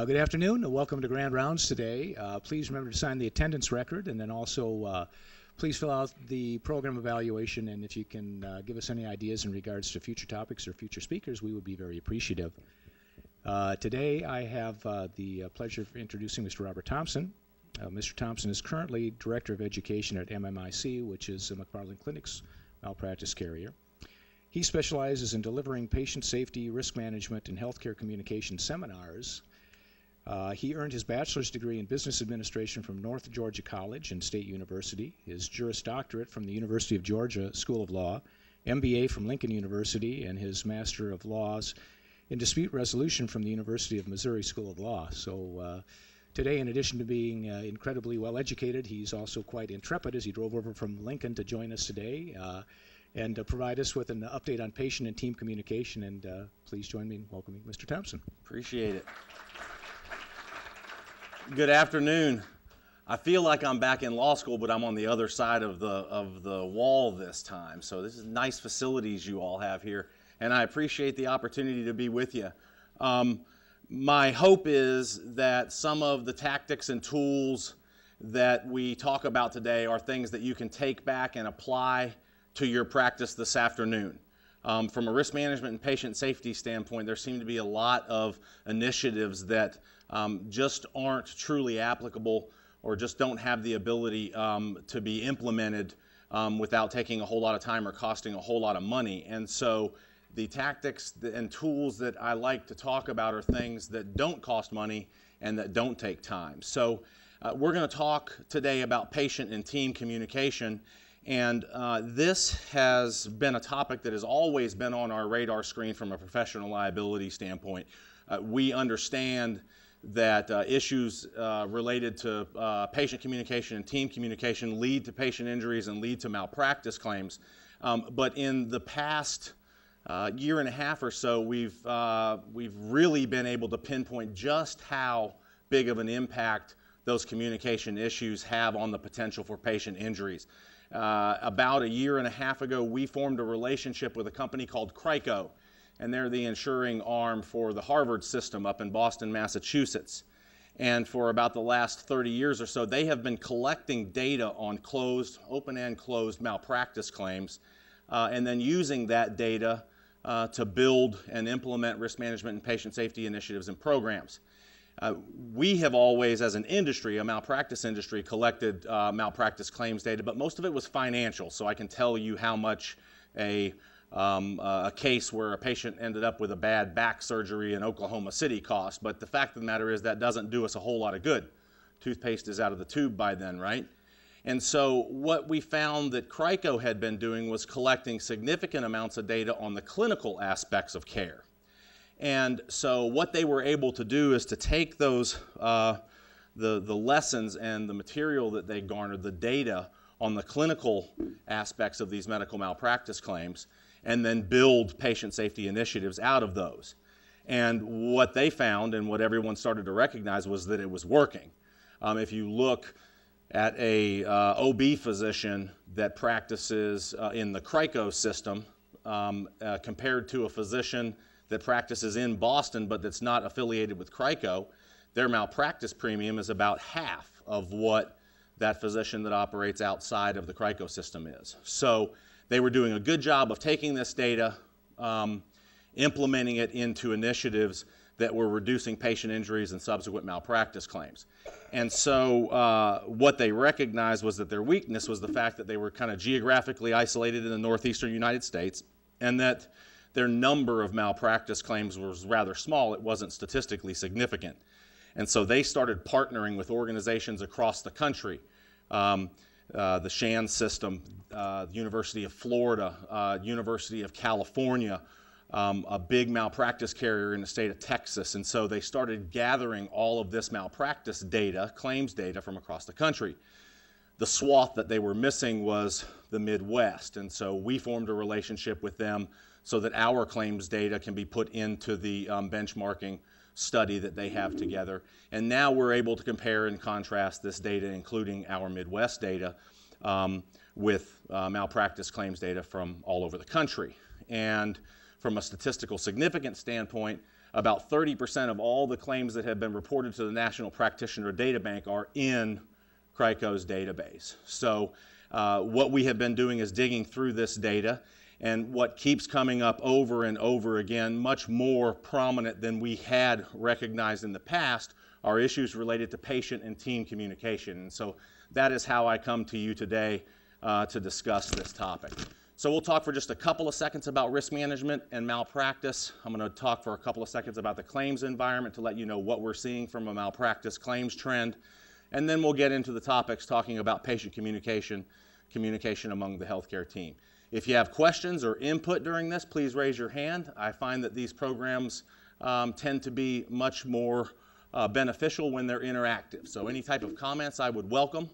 Good afternoon and welcome to Grand Rounds today. Please remember to sign the attendance record, and then also please fill out the program evaluation, and if you can give us any ideas in regards to future topics or future speakers, we would be very appreciative. Today I have the pleasure of introducing Mr. Robert Thompson. Mr. Thompson is currently Director of Education at MMIC, which is McFarland Clinic's malpractice carrier. He specializes in delivering patient safety, risk management, and healthcare communication seminars. He earned his bachelor's degree in business administration from North Georgia College and State University, his Juris Doctorate from the University of Georgia School of Law, MBA from Lincoln University, and his Master of Laws in Dispute Resolution from the University of Missouri School of Law. So today, in addition to being incredibly well educated, he's also quite intrepid as he drove over from Lincoln to join us today and provide us with an update on patient and team communication. And please join me in welcoming Mr. Thompson. Appreciate it. Good afternoon. I feel like I'm back in law school, but I'm on the other side of the wall this time. So this is nice facilities you all have here, and I appreciate the opportunity to be with you. My hope is that some of the tactics and tools that we talk about today are things that you can take back and apply to your practice this afternoon. From a risk management and patient safety standpoint, there seem to be a lot of initiatives that just aren't truly applicable or just don't have the ability to be implemented without taking a whole lot of time or costing a whole lot of money. And so the tactics and tools that I like to talk about are things that don't cost money and that don't take time. So we're going to talk today about patient and team communication. And this has been a topic that has always been on our radar screen from a professional liability standpoint. We understand that issues related to patient communication and team communication lead to patient injuries and lead to malpractice claims. But in the past year and a half or so, we've really been able to pinpoint just how big of an impact those communication issues have on the potential for patient injuries. About a year and a half ago, we formed a relationship with a company called CRICO, and they're the insuring arm for the Harvard system up in Boston, Massachusetts. And for about the last 30 years or so, they have been collecting data on open and closed malpractice claims, and then using that data to build and implement risk management and patient safety initiatives and programs. We have always, as an industry, a malpractice industry, collected malpractice claims data, but most of it was financial. So I can tell you how much a case where a patient ended up with a bad back surgery in Oklahoma City cost. But the fact of the matter is that doesn't do us a whole lot of good. Toothpaste is out of the tube by then, right? And so what we found that CRICO had been doing was collecting significant amounts of data on the clinical aspects of care. And so what they were able to do is to take those, the lessons and the material that they garnered, the data on the clinical aspects of these medical malpractice claims, and then build patient safety initiatives out of those. And what they found and what everyone started to recognize was that it was working. If you look at a OB physician that practices in the CRICO system compared to a physician that practices in Boston but that's not affiliated with CRICO, their malpractice premium is about half of what that physician that operates outside of the CRICO system is. So they were doing a good job of taking this data, implementing it into initiatives that were reducing patient injuries and subsequent malpractice claims. And so what they recognized was that their weakness was the fact that they were kind of geographically isolated in the northeastern United States, and that their number of malpractice claims was rather small. It wasn't statistically significant. And so they started partnering with organizations across the country, the Shands system, the University of Florida, University of California, a big malpractice carrier in the state of Texas. And so they started gathering all of this malpractice data, claims data from across the country. The swath that they were missing was the Midwest. And so we formed a relationship with them so that our claims data can be put into the benchmarking study that they have together. And now we're able to compare and contrast this data, including our Midwest data, with malpractice claims data from all over the country. And from a statistical significance standpoint, about 30% of all the claims that have been reported to the National Practitioner Data Bank are in CRICO's database. So what we have been doing is digging through this data, and what keeps coming up over and over again, much more prominent than we had recognized in the past, are issues related to patient and team communication. And so that is how I come to you today to discuss this topic. So we'll talk for just a couple of seconds about risk management and malpractice. I'm going to talk for a couple of seconds about the claims environment to let you know what we're seeing from a malpractice claims trend. And then we'll get into the topics talking about patient communication, communication among the healthcare team. If you have questions or input during this, please raise your hand. I find that these programs tend to be much more beneficial when they're interactive. So any type of comments I would welcome,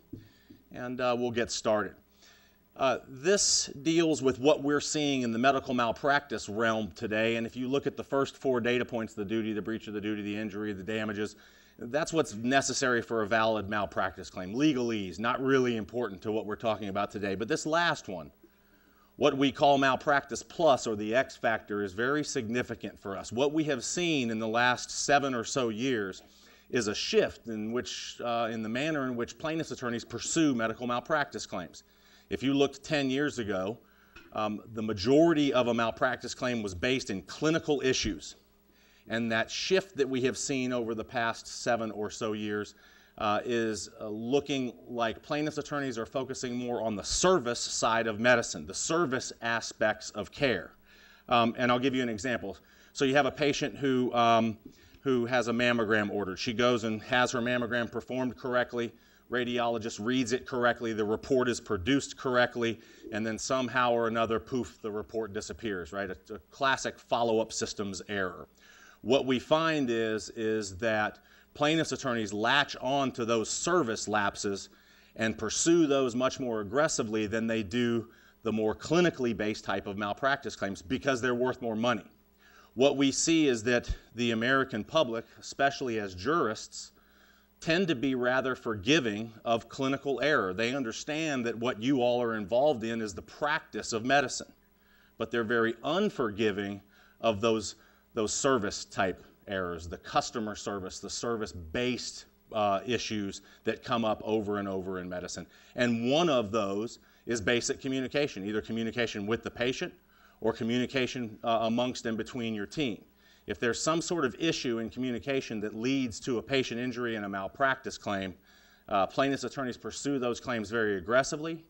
and we'll get started. This deals with what we're seeing in the medical malpractice realm today, and if you look at the first 4 data points, the duty, the breach of the duty, the injury, the damages, that's what's necessary for a valid malpractice claim. Legalese, not really important to what we're talking about today, but this last one, what we call malpractice plus, or the X factor, is very significant for us. What we have seen in the last 7 or so years is a shift in the manner in which plaintiffs' attorneys pursue medical malpractice claims. If you looked 10 years ago, the majority of a malpractice claim was based in clinical issues. And that shift that we have seen over the past 7 or so years is looking like plaintiffs' attorneys are focusing more on the service side of medicine, the service aspects of care. And I'll give you an example. So you have a patient who has a mammogram ordered. She goes and has her mammogram performed correctly. Radiologist reads it correctly. The report is produced correctly. And then somehow or another, poof, the report disappears, right? A classic follow-up systems error. What we find is that plaintiffs' attorneys latch on to those service lapses and pursue those much more aggressively than they do the more clinically based type of malpractice claims because they're worth more money. What we see is that the American public, especially as jurists, tend to be rather forgiving of clinical error. They understand that what you all are involved in is the practice of medicine, but they're very unforgiving of those service type errors, the customer service, the service-based issues that come up over and over in medicine. And one of those is basic communication, either communication with the patient or communication amongst and between your team. If there's some sort of issue in communication that leads to a patient injury and a malpractice claim, plaintiffs' attorneys pursue those claims very aggressively,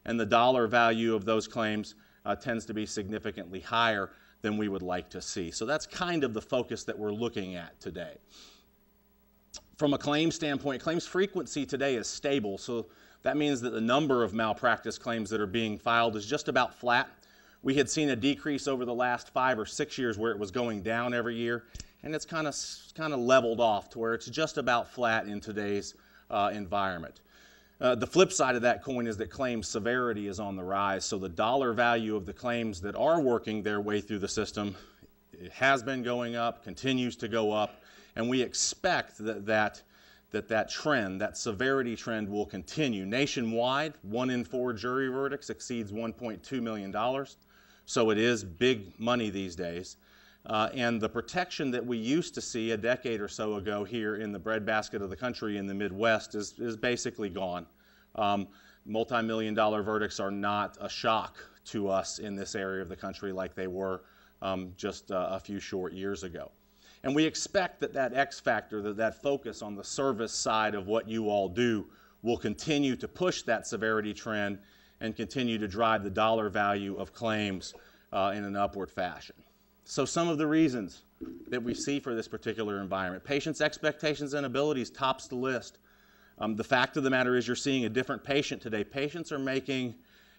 and the dollar value of those claims tends to be significantly higher than we would like to see. So that's kind of the focus that we're looking at today. From a claim standpoint, claims frequency today is stable, so that means that the number of malpractice claims that are being filed is just about flat. We had seen a decrease over the last 5 or 6 years where it was going down every year, and it's kind of leveled off to where it's just about flat in today's environment. The flip side of that coin is that claim severity is on the rise, so the dollar value of the claims that are working their way through the system, it has been going up, continues to go up, and we expect that trend, that severity trend, will continue. Nationwide, 1 in 4 jury verdicts exceeds $1.2 million, so it is big money these days. And the protection that we used to see a decade or so ago here in the breadbasket of the country in the Midwest is basically gone. Multi-million-dollar verdicts are not a shock to us in this area of the country like they were just a few short years ago. And we expect that X factor, that focus on the service side of what you all do, will continue to push that severity trend and continue to drive the dollar value of claims in an upward fashion. So some of the reasons that we see for this particular environment. Patients' expectations and abilities tops the list. The fact of the matter is you're seeing a different patient today. Patients are making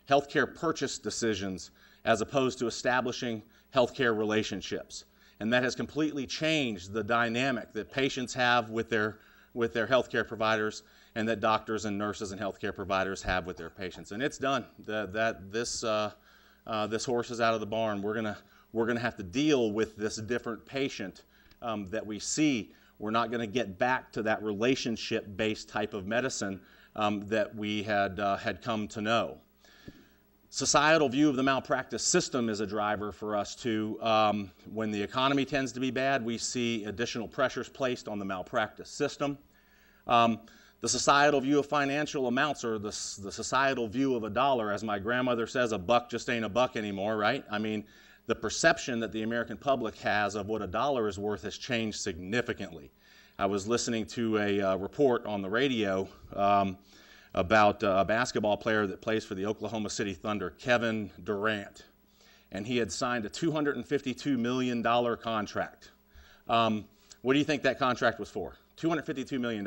healthcare purchase decisions as opposed to establishing healthcare relationships. And that has completely changed the dynamic that patients have with their healthcare providers and that doctors and nurses and healthcare providers have with their patients. And it's done. This horse is out of the barn. We're gonna have to deal with this different patient that we see. We're not going to get back to that relationship-based type of medicine that we had come to know. Societal view of the malpractice system is a driver for us too. When the economy tends to be bad, we see additional pressures placed on the malpractice system. The societal view of financial amounts, or the societal view of a dollar, as my grandmother says, a buck just ain't a buck anymore, right? I mean, the perception that the American public has of what a dollar is worth has changed significantly. I was listening to a report on the radio about a basketball player that plays for the Oklahoma City Thunder, Kevin Durant, and he had signed a $252 million contract. What do you think that contract was for? $252 million.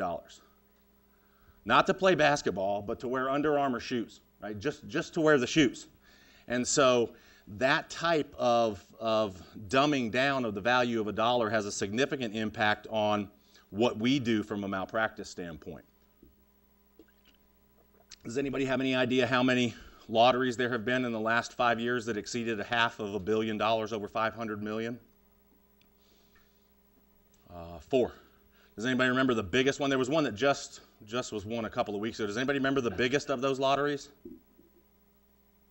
Not to play basketball, but to wear Under Armour shoes, right? Just to wear the shoes. And so that type of dumbing down of the value of a dollar has a significant impact on what we do from a malpractice standpoint. Does anybody have any idea how many lotteries there have been in the last 5 years that exceeded $500 million, over $500 million? 4. Does anybody remember the biggest one? There was one that just was won a couple of weeks ago. Does anybody remember the biggest of those lotteries?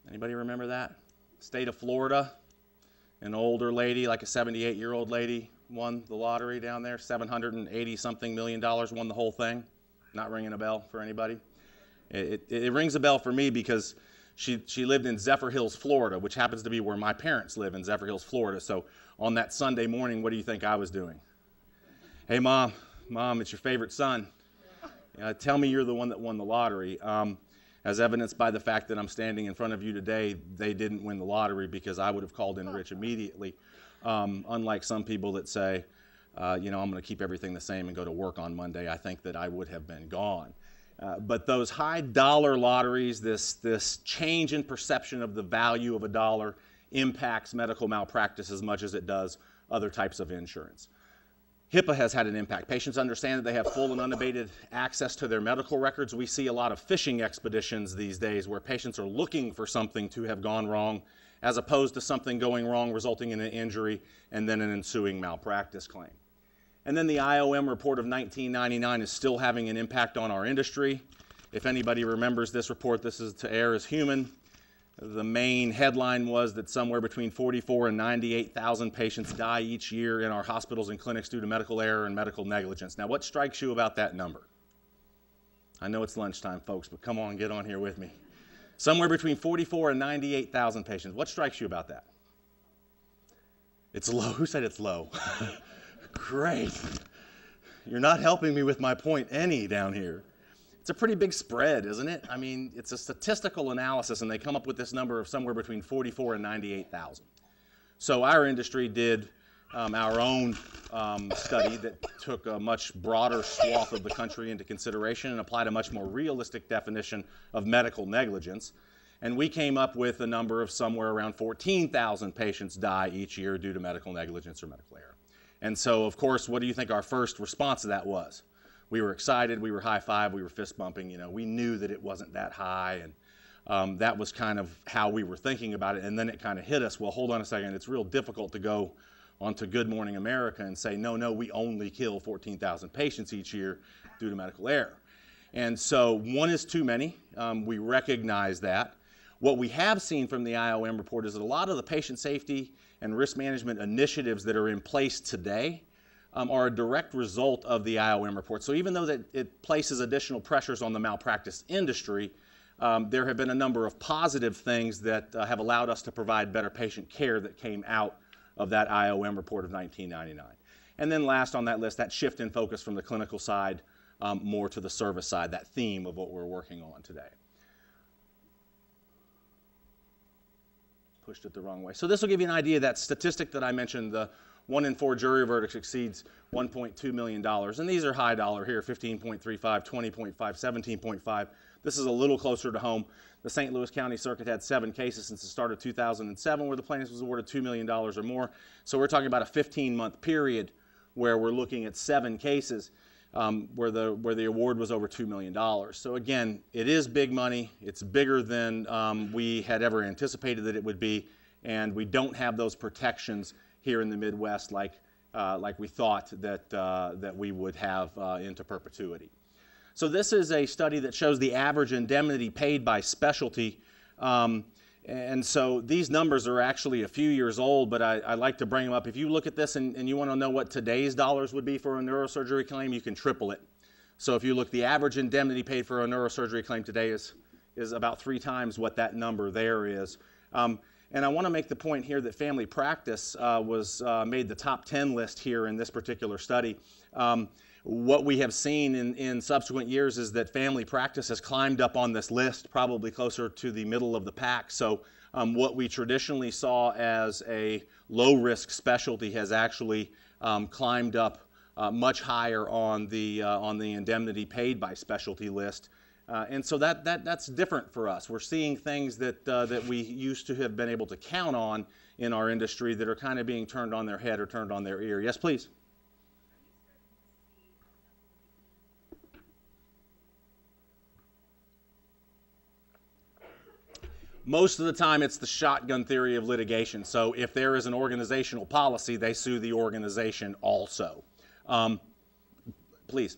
Anybody remember that? State of Florida, an older lady, like a 78-year-old lady, won the lottery down there. $780-something million, won the whole thing. Not ringing a bell for anybody? It rings a bell for me because she lived in Zephyr Hills, Florida, which happens to be where my parents live, in Zephyr Hills, Florida. So on that Sunday morning, what do you think I was doing? Hey, Mom, it's your favorite son. Tell me you're the one that won the lottery. As evidenced by the fact that I'm standing in front of you today, they didn't win the lottery because I would have called in Rich immediately. Unlike some people that say, I'm going to keep everything the same and go to work on Monday, I think that I would have been gone. But those high dollar lotteries, this change in perception of the value of a dollar impacts medical malpractice as much as it does other types of insurance. HIPAA has had an impact. Patients understand that they have full and unabated access to their medical records. We see a lot of fishing expeditions these days where patients are looking for something to have gone wrong as opposed to something going wrong resulting in an injury and then an ensuing malpractice claim. And then the IOM report of 1999 is still having an impact on our industry. If anybody remembers this report, this is To Err is Human. The main headline was that somewhere between 44,000 and 98,000 patients die each year in our hospitals and clinics due to medical error and medical negligence. Now, what strikes you about that number? I know it's lunchtime, folks, but come on, get on here with me. Somewhere between 44,000 and 98,000 patients. What strikes you about that? It's low. Who said it's low? Great. You're not helping me with my point any down here. It's a pretty big spread, isn't it? I mean, it's a statistical analysis, and they come up with this number of somewhere between 44,000 and 98,000. So our industry did our own study that took a much broader swath of the country into consideration and applied a much more realistic definition of medical negligence. And we came up with a number of somewhere around 14,000 patients die each year due to medical negligence or medical error. And so, of course, what do you think our first response to that was? We were excited, we were high-five, we were fist-bumping, we knew that it wasn't that high, and that was kind of how we were thinking about it. And then it kind of hit us, well, hold on a second, it's real difficult to go onto Good Morning America and say, no, we only kill 14,000 patients each year due to medical error. And so one is too many. We recognize that. What we have seen from the IOM report is that a lot of the patient safety and risk management initiatives that are in place today are a direct result of the IOM report. So even though that it places additional pressures on the malpractice industry, there have been a number of positive things that have allowed us to provide better patient care that came out of that IOM report of 1999. And then last on that list, that shift in focus from the clinical side more to the service side, that theme of what we're working on today. Pushed it the wrong way. So this will give you an idea, that statistic that I mentioned, the 1 in 4 jury verdicts exceeds $1.2 million. And these are high dollar here, 15.35, 20.5, 17.5. This is a little closer to home. The St. Louis County Circuit had 7 cases since the start of 2007 where the plaintiff was awarded $2 million or more. So we're talking about a 15-month period where we're looking at 7 cases where the award was over $2 million. So again, it is big money. It's bigger than we had ever anticipated that it would be, and we don't have those protections here in the Midwest like we thought that we would have into perpetuity. So this is a study that shows the average indemnity paid by specialty And so these numbers are actually a few years old, but I like to bring them up. If you look at this and you want to know what today's dollars would be for a neurosurgery claim, you can triple it. So if you look, the average indemnity paid for a neurosurgery claim today is about 3 times what that number there is. And I want to make the point here that family practice made the top 10 list here in this particular study. What we have seen in subsequent years is that family practice has climbed up on this list, probably closer to the middle of the pack. So what we traditionally saw as a low-risk specialty has actually climbed up much higher on the indemnity paid by specialty list. And so that's different for us. We're seeing things that we used to have been able to count on in our industry that are kind of being turned on their head or turned on their ear. Yes, please. Most of the time, it's the shotgun theory of litigation. So if there is an organizational policy, they sue the organization also. Please.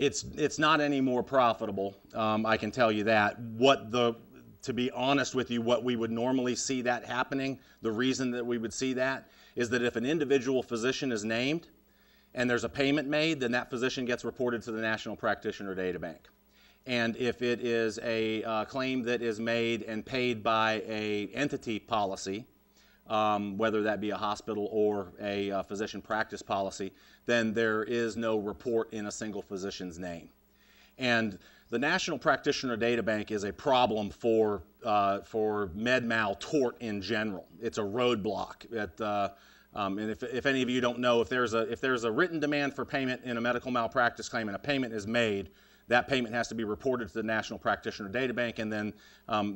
It's not any more profitable, I can tell you that. To be honest with you, what we would normally see that happening, the reason that we would see that is that if an individual physician is named and there's a payment made, then that physician gets reported to the National Practitioner Data Bank. And if it is a claim that is made and paid by an entity policy, whether that be a hospital or a physician practice policy, then there is no report in a single physician's name. And the National Practitioner Data Bank is a problem for med mal tort in general. It's a roadblock. And if any of you don't know, if there's a written demand for payment in a medical malpractice claim and a payment is made, that payment has to be reported to the National Practitioner Data Bank, and then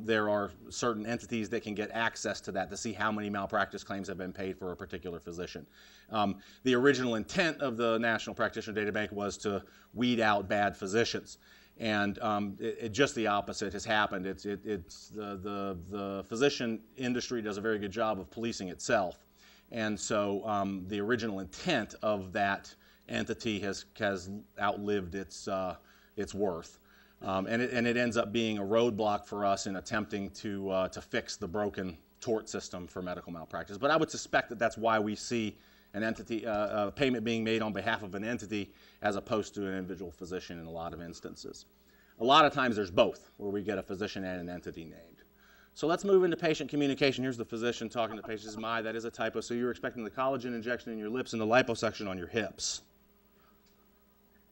there are certain entities that can get access to that to see how many malpractice claims have been paid for a particular physician. The original intent of the National Practitioner Data Bank was to weed out bad physicians, and just the opposite has happened. The physician industry does a very good job of policing itself, and so the original intent of that entity has outlived its worth, and it ends up being a roadblock for us in attempting to fix the broken tort system for medical malpractice. But I would suspect that that's why we see an entity, a payment being made on behalf of an entity as opposed to an individual physician in a lot of instances. A lot of times there's both, where we get a physician and an entity named. So let's move into patient communication. Here's the physician talking to the patient. That is a typo. So you're expecting the collagen injection in your lips and the liposuction on your hips.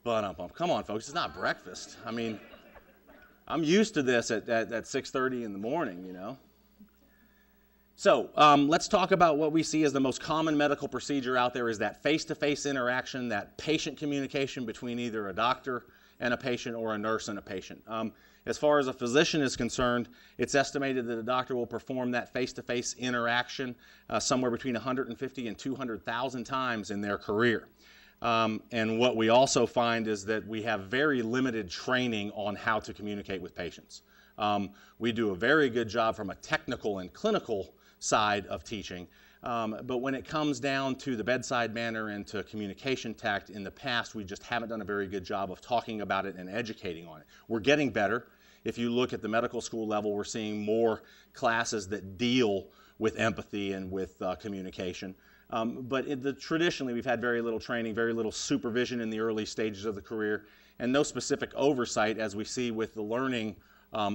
But come on, folks, it's not breakfast. I mean, I'm used to this at 6:30 in the morning, you know. So let's talk about what we see as the most common medical procedure out there is that face-to-face interaction, that patient communication between either a doctor and a patient or a nurse and a patient. As far as a physician is concerned, it's estimated that a doctor will perform that face-to-face interaction somewhere between 150 and 200,000 times in their career. And what we also find is that we have very limited training on how to communicate with patients. We do a very good job from a technical and clinical side of teaching, but when it comes down to the bedside manner and to communication tact, in the past we just haven't done a very good job of talking about it and educating on it. We're getting better. If you look at the medical school level, we're seeing more classes that deal with empathy and with communication. But traditionally, we've had very little training, very little supervision in the early stages of the career, and no specific oversight as we see with the learning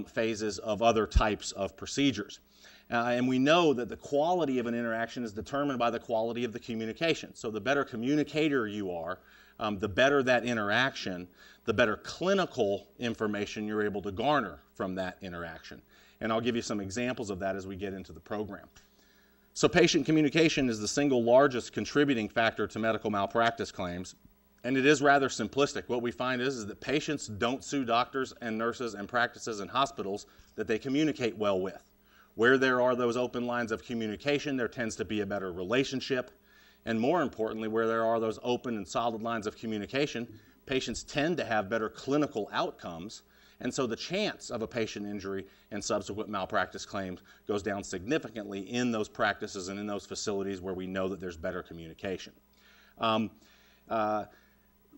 phases of other types of procedures. And we know that the quality of an interaction is determined by the quality of the communication. So the better communicator you are, the better that interaction, the better clinical information you're able to garner from that interaction. And I'll give you some examples of that as we get into the program. So patient communication is the single largest contributing factor to medical malpractice claims, and it is rather simplistic. What we find is that patients don't sue doctors and nurses and practices and hospitals that they communicate well with. Where there are those open lines of communication, there tends to be a better relationship, and more importantly, where there are those open and solid lines of communication, patients tend to have better clinical outcomes, and so the chance of a patient injury and subsequent malpractice claims goes down significantly in those practices and in those facilities where we know that there's better communication.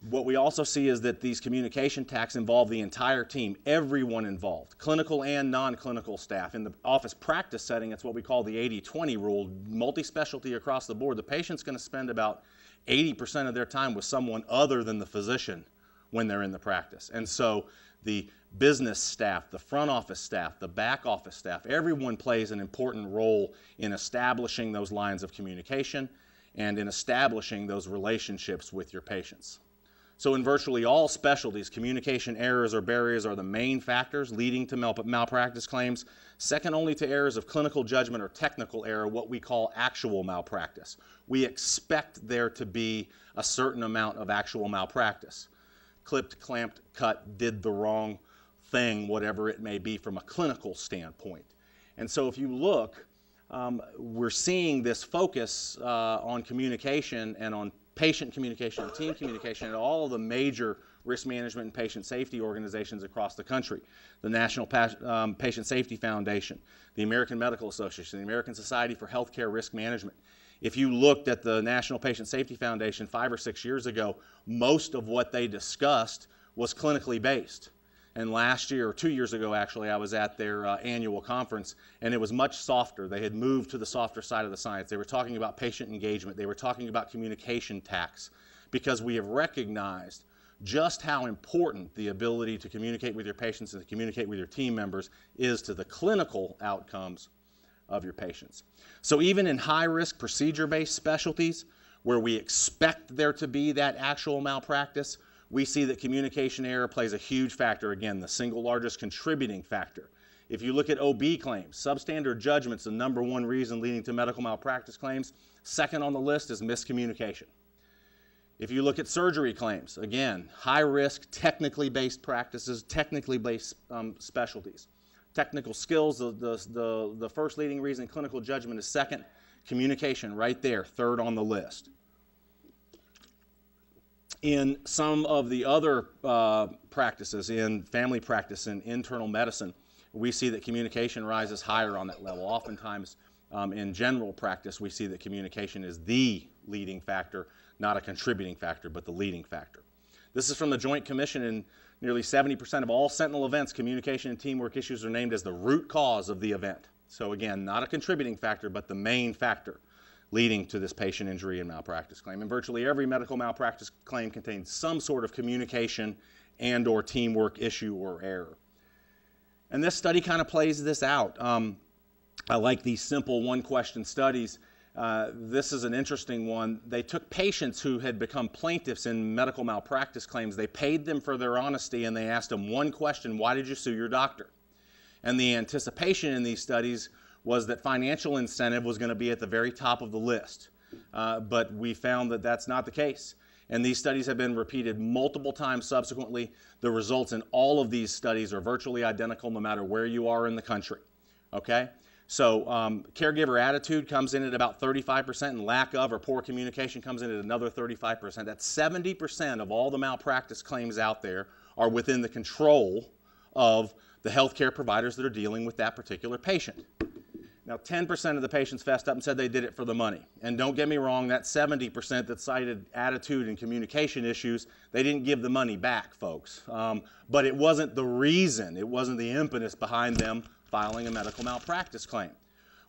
What we also see is that these communication tacks involve the entire team, everyone involved, clinical and non-clinical staff. In the office practice setting, it's what we call the 80-20 rule, multi-specialty across the board. The patient's going to spend about 80% of their time with someone other than the physician when they're in the practice. And so the business staff, the front office staff, the back office staff, everyone plays an important role in establishing those lines of communication and in establishing those relationships with your patients. So in virtually all specialties, communication errors or barriers are the main factors leading to malpractice claims, second only to errors of clinical judgment or technical error, what we call actual malpractice. We expect there to be a certain amount of actual malpractice. Clipped, clamped, cut, did the wrong thing, whatever it may be from a clinical standpoint. And so if you look, we're seeing this focus on communication and on patient communication and team communication at all of the major risk management and patient safety organizations across the country. The National Patient Safety Foundation, the American Medical Association, the American Society for Healthcare Risk Management. If you looked at the National Patient Safety Foundation 5 or 6 years ago, most of what they discussed was clinically based. And last year, or 2 years ago actually, I was at their annual conference, and it was much softer. They had moved to the softer side of the science. They were talking about patient engagement. They were talking about communication tacks, because we have recognized just how important the ability to communicate with your patients and to communicate with your team members is to the clinical outcomes of your patients. So even in high-risk procedure-based specialties, where we expect there to be that actual malpractice, we see that communication error plays a huge factor, again, the single largest contributing factor. If you look at OB claims, substandard judgment's the #1 reason leading to medical malpractice claims. Second on the list is miscommunication. If you look at surgery claims, again, high risk, technically based practices, technically based specialties. Technical skills, the first leading reason, clinical judgment is second. Communication right there, third on the list. In some of the other practices, in family practice and internal medicine, we see that communication rises higher on that level. Oftentimes, in general practice, we see that communication is the leading factor, not a contributing factor, but the leading factor. This is from the Joint Commission. In nearly 70% of all sentinel events, communication and teamwork issues are named as the root cause of the event. So again, not a contributing factor, but the main factor leading to this patient injury and malpractice claim. And virtually every medical malpractice claim contains some sort of communication and or teamwork issue or error. And this study kind of plays this out. I like these simple one-question studies. This is an interesting one. They took patients who had become plaintiffs in medical malpractice claims. They paid them for their honesty, and they asked them one question: why did you sue your doctor? And the anticipation in these studies was that financial incentive was going to be at the very top of the list. But we found that that's not the case. And these studies have been repeated multiple times subsequently. The results in all of these studies are virtually identical no matter where you are in the country. Okay? So caregiver attitude comes in at about 35%, and lack of or poor communication comes in at another 35%. That's 70% of all the malpractice claims out there are within the control of the healthcare providers that are dealing with that particular patient. Now, 10% of the patients fessed up and said they did it for the money. And don't get me wrong, that 70% that cited attitude and communication issues, they didn't give the money back, folks. But it wasn't the reason, it wasn't the impetus behind them filing a medical malpractice claim.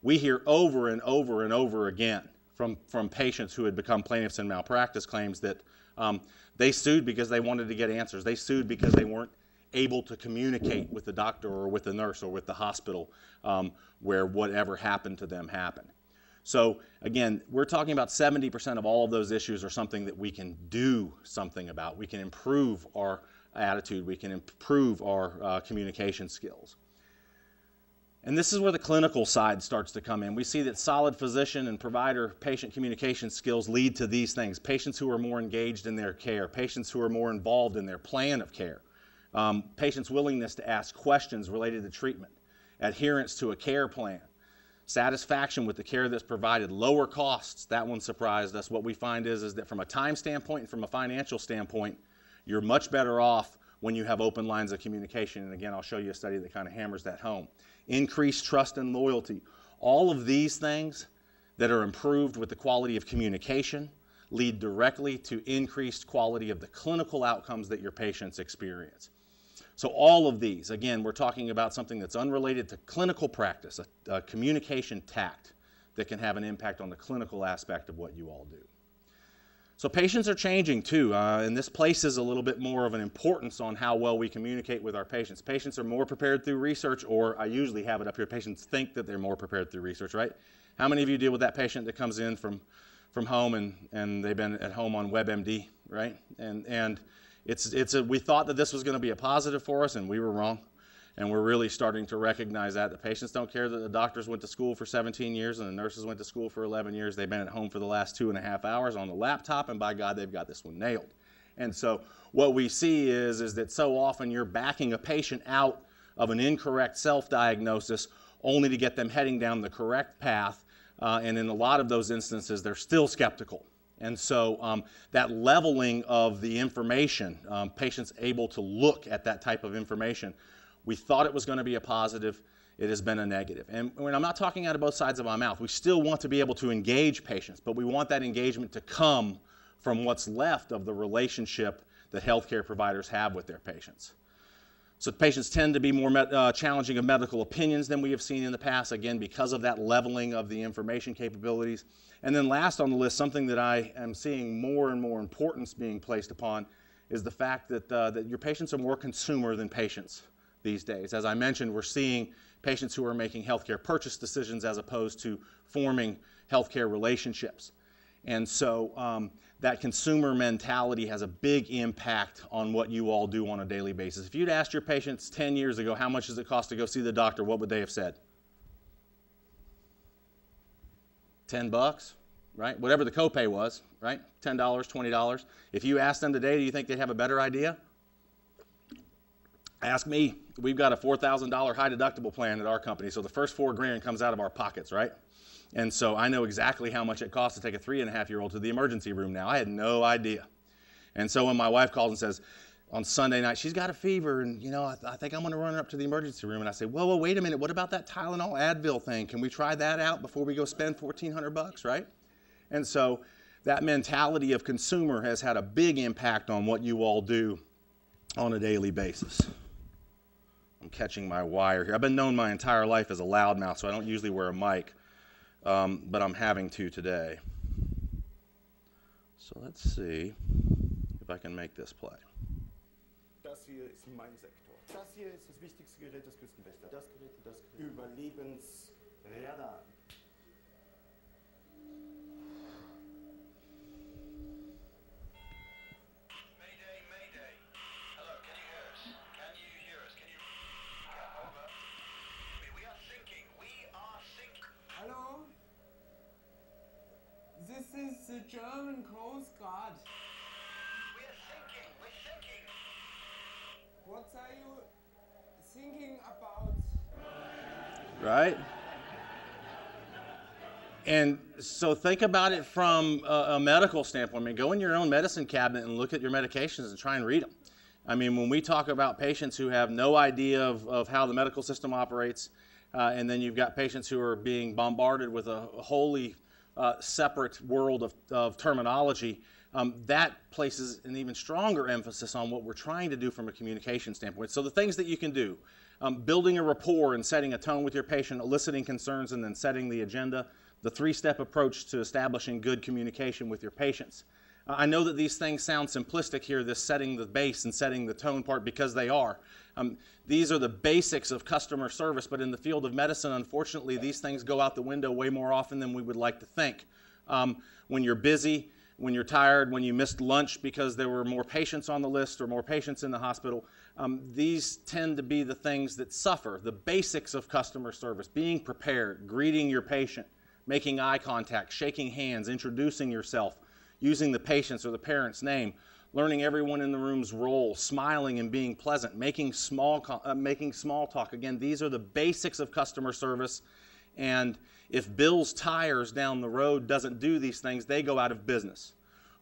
We hear over and over and over again from patients who had become plaintiffs in malpractice claims that they sued because they wanted to get answers. They sued because they weren't able to communicate with the doctor or with the nurse or with the hospital where whatever happened to them happened. So again, we're talking about 70% of all of those issues are something that we can do something about. We can improve our attitude. We can improve our communication skills. And this is where the clinical side starts to come in. We see that solid physician and provider-patient communication skills lead to these things. Patients who are more engaged in their care, patients who are more involved in their plan of care, patients' willingness to ask questions related to treatment, adherence to a care plan, satisfaction with the care that's provided, lower costs. That one surprised us. What we find is that from a time standpoint and from a financial standpoint, You're much better off when you have open lines of communication. And again, I'll show you a study that kind of hammers that home. Increased trust and loyalty. All of these things that are improved with the quality of communication lead directly to increased quality of the clinical outcomes that your patients experience. So all of these, again, we're talking about something that's unrelated to clinical practice, a communication tact that can have an impact on the clinical aspect of what you all do. So patients are changing too, and this places a little bit more of an importance on how well we communicate with our patients. Patients are more prepared through research, or I usually have it up here, patients think that they're more prepared through research, right? How many of you deal with that patient that comes in from home and they've been at home on WebMD, right? And we thought that this was going to be a positive for us, and we were wrong. And we're really starting to recognize that. The patients don't care that the doctors went to school for 17 years and the nurses went to school for 11 years. They've been at home for the last 2.5 hours on the laptop, and by God, they've got this one nailed. And so what we see is that so often you're backing a patient out of an incorrect self-diagnosis only to get them heading down the correct path. And in a lot of those instances, they're still skeptical. And so that leveling of the information, patients able to look at that type of information, we thought it was going to be a positive. It has been a negative. And when I'm not talking out of both sides of my mouth, we still want to be able to engage patients, but we want that engagement to come from what's left of the relationship that healthcare providers have with their patients. So patients tend to be more challenging of medical opinions than we have seen in the past, again, because of that leveling of the information capabilities. And then last on the list, something that I am seeing more and more importance being placed upon is the fact that your patients are more consumer than patients these days. As I mentioned, we're seeing patients who are making healthcare purchase decisions as opposed to forming healthcare relationships. And so that consumer mentality has a big impact on what you all do on a daily basis. If you'd asked your patients 10 years ago, how much does it cost to go see the doctor, what would they have said? $10, right? Whatever the copay was, right? $10, $20. If you asked them today, do you think they'd have a better idea? Ask me. We've got a $4,000 high deductible plan at our company, so the first $4,000 comes out of our pockets, right? And so I know exactly how much it costs to take a 3.5-year-old to the emergency room now. I had no idea. And so when my wife calls and says, on Sunday night, she's got a fever, and I think I'm going to run her up to the emergency room. And I say, whoa, wait a minute. What about that Tylenol Advil thing? Can we try that out before we go spend $1,400, right? And so that mentality of consumer has had a big impact on what you all do on a daily basis. I'm catching my wire here. I've been known my entire life as a loudmouth, so I don't usually wear a mic, but I'm having to today. So let's see if I can make this play. Das hier ist mein Sektor. Das hier ist das wichtigste Gerät des Küstenwächters. Das Gerät. Überlebensradar. Mayday. Hello, can you hear us? Can you hear us? Can you... Yeah, over. We are sinking. Hello? This is the German Coast Guard. We're sinking. What are you thinking about? Right? And so think about it from a medical standpoint. I mean, go in your own medicine cabinet and look at your medications and try and read them. I mean, when we talk about patients who have no idea of how the medical system operates, and then you've got patients who are being bombarded with a wholly separate world of terminology, that places an even stronger emphasis on what we're trying to do from a communication standpoint. So the things that you can do, building a rapport and setting a tone with your patient, eliciting concerns, and then setting the agenda, the 3-step approach to establishing good communication with your patients. I know that these things sound simplistic here, this setting the base and setting the tone part, because they are. These are the basics of customer service, but in the field of medicine, unfortunately, these things go out the window way more often than we would like to think. When you're busy, when you're tired, when you missed lunch because there were more patients on the list or more patients in the hospital, these tend to be the things that suffer. The basics of customer service, being prepared, greeting your patient, making eye contact, shaking hands, introducing yourself, using the patient's or the parent's name, learning everyone in the room's role, smiling and being pleasant, making small talk. Again, these are the basics of customer service. And if Bill's Tires down the road doesn't do these things, they go out of business.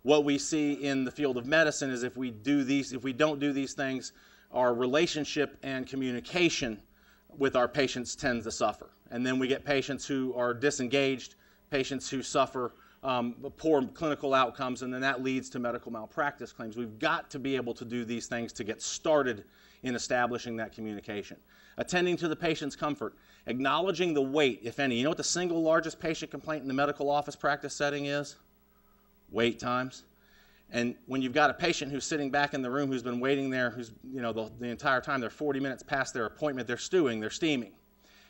What we see in the field of medicine is if we don't do these things, our relationship and communication with our patients tends to suffer. And then we get patients who are disengaged, patients who suffer poor clinical outcomes, and then that leads to medical malpractice claims. We've got to be able to do these things to get started in establishing that communication. Attending to the patient's comfort, acknowledging the wait, if any. You know what the single largest patient complaint in the medical office practice setting is? Wait times. And when you've got a patient who's sitting back in the room who's been waiting there, who's, you know, the entire time, they're 40 minutes past their appointment, they're stewing, they're steaming.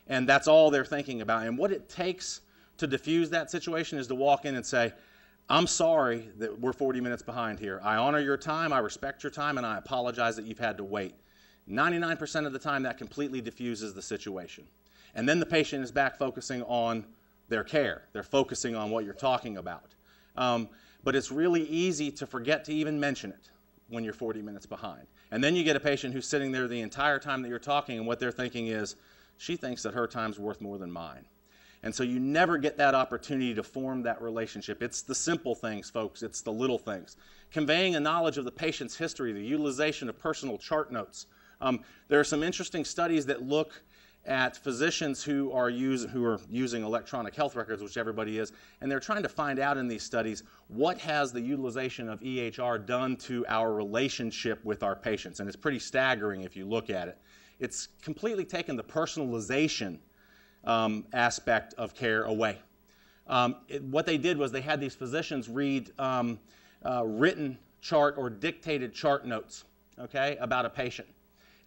And that's all they're thinking about. And what it takes to diffuse that situation is to walk in and say, I'm sorry that we're 40 minutes behind here. I honor your time, I respect your time, and I apologize that you've had to wait. 99% of the time, that completely diffuses the situation. And then the patient is back focusing on their care. They're focusing on what you're talking about. But it's really easy to forget to even mention it when you're 40 minutes behind. And then you get a patient who's sitting there the entire time that you're talking, and what they're thinking is, she thinks that her time's worth more than mine. And so you never get that opportunity to form that relationship. It's the simple things, folks. It's the little things. Conveying a knowledge of the patient's history, the utilization of personal chart notes. There are some interesting studies that look at physicians who are using electronic health records, which everybody is, and they're trying to find out in these studies what has the utilization of EHR done to our relationship with our patients. And it's pretty staggering if you look at it. It's completely taken the personalization aspect of care away. What they did was they had these physicians read written chart or dictated chart notes, okay, about a patient.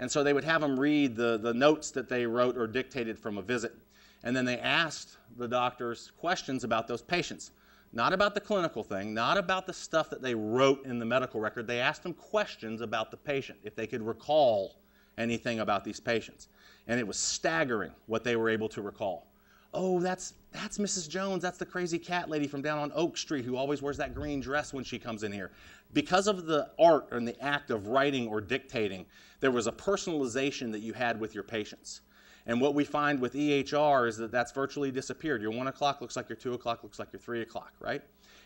And so they would have them read the notes that they wrote or dictated from a visit. And then they asked the doctors questions about those patients. Not about the clinical thing, not about the stuff that they wrote in the medical record. They asked them questions about the patient, if they could recall anything about these patients. And it was staggering what they were able to recall. Oh, that's Mrs. Jones. That's the crazy cat lady from down on Oak Street who always wears that green dress when she comes in here. Because of the art and the act of writing or dictating, there was a personalization that you had with your patients. And what we find with EHR is that that's virtually disappeared. Your 1 o'clock looks like your 2 o'clock, looks like your 3 o'clock, right?